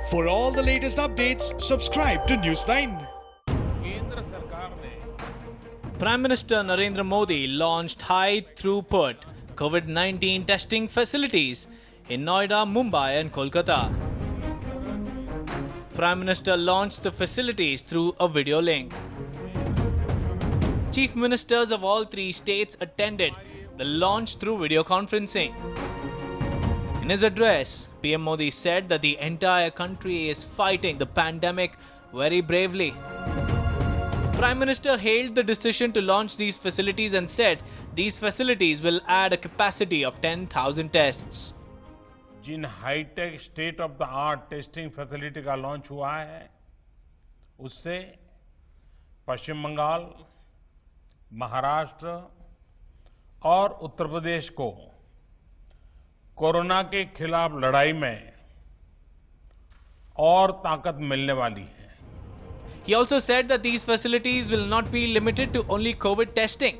For all the latest updates, subscribe to News9. केंद्र सरकार ने Prime Minister Narendra Modi launched high-throughput COVID-19 testing facilities in Noida, Mumbai and Kolkata. Prime Minister launched the facilities through a video link. Chief Ministers of all three states attended the launch through video conferencing. In his address, PM Modi said that the entire country is fighting the pandemic very bravely. Prime Minister hailed the decision to launch these facilities and said these facilities will add a capacity of 10,000 tests. जिन high tech state of the art testing facility का launch हुआ है उससे पश्चिम बंगाल, महाराष्ट्र और उत्तर प्रदेश को corona के खिलाफ लड़ाई में और ताकत मिलने वाली है. He also said that these facilities will not be limited to only COVID testing.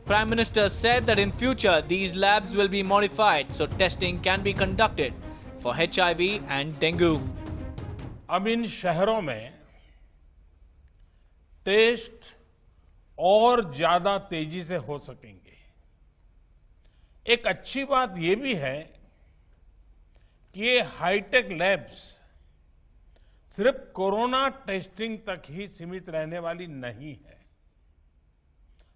Prime Minister said that in future these labs will be modified so testing can be conducted for HIV and dengue. अब इन शहरों में test और ज्यादा तेजी से हो सकेंगे. एक अच्छी बात यह भी है कि ये हाईटेक लैब्स सिर्फ कोरोना टेस्टिंग तक ही सीमित रहने वाली नहीं है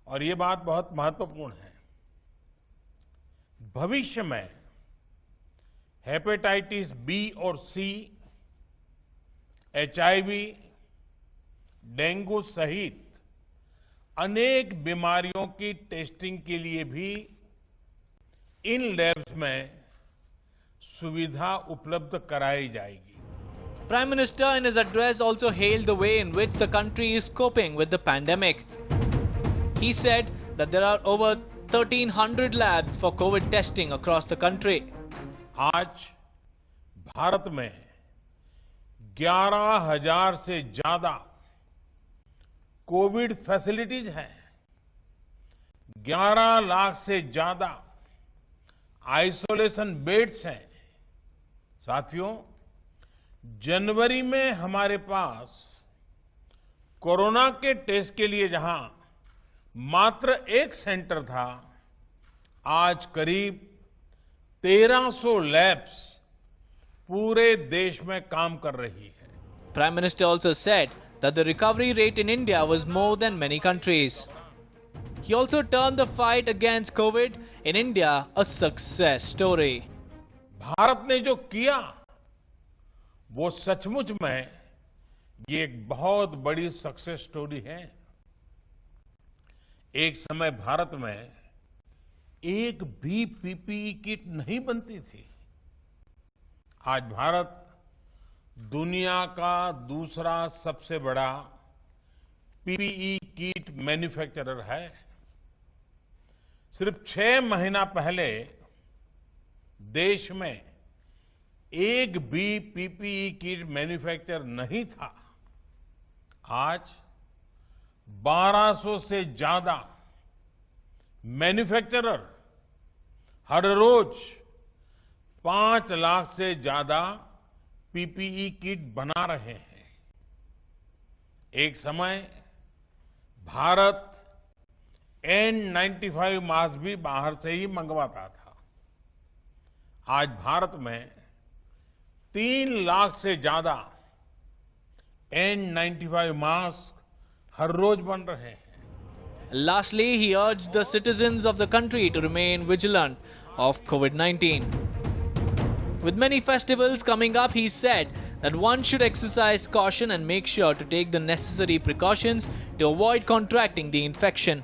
और ये बात बहुत महत्वपूर्ण है. भविष्य में हेपेटाइटिस बी और सी, HIV, डेंगू सहित अनेक बीमारियों की टेस्टिंग के लिए भी इन लैब्स में सुविधा उपलब्ध कराई जाएगी. Prime Minister in his address also hailed the way in which the country is coping with the pandemic. He said that there are over 1,300 labs for COVID testing across the country. आज भारत में 11,000 से ज्यादा Covid facilities हैं. 11 लाख से ज्यादा isolation beds हैं. साथियों, जनवरी में हमारे पास कोरोना के टेस्ट के लिए जहां मात्र एक सेंटर था, आज करीब 1,300 लैब्स पूरे देश में काम कर रही है. Prime Minister also said that the recovery rate in India was more than many countries. He also termed the fight against COVID in India a success story. Bharat ने जो किया वो सचमुच में ये एक बहुत बड़ी सक्सेस स्टोरी है. एक समय भारत में एक भी पीपीई किट नहीं बनती थी. आज भारत दुनिया का दूसरा सबसे बड़ा पीपीई किट मैन्युफैक्चरर है. सिर्फ 6 महीना पहले देश में एक भी पीपीई किट मैन्युफैक्चर नहीं था. आज 1200 से ज्यादा मैन्युफैक्चरर हर रोज 5 लाख से ज्यादा पीपीई किट बना रहे हैं. एक समय भारत N95 मास्क भी बाहर से ही मंगवाता था. आज भारत में 3 लाख से ज्यादा N95 मास्क हर रोज बन रहे हैं. Lastly, he urged the citizens of the country to remain vigilant of COVID-19. With many festivals coming up, he said that one should exercise caution and make sure to take the necessary precautions to avoid contracting the infection.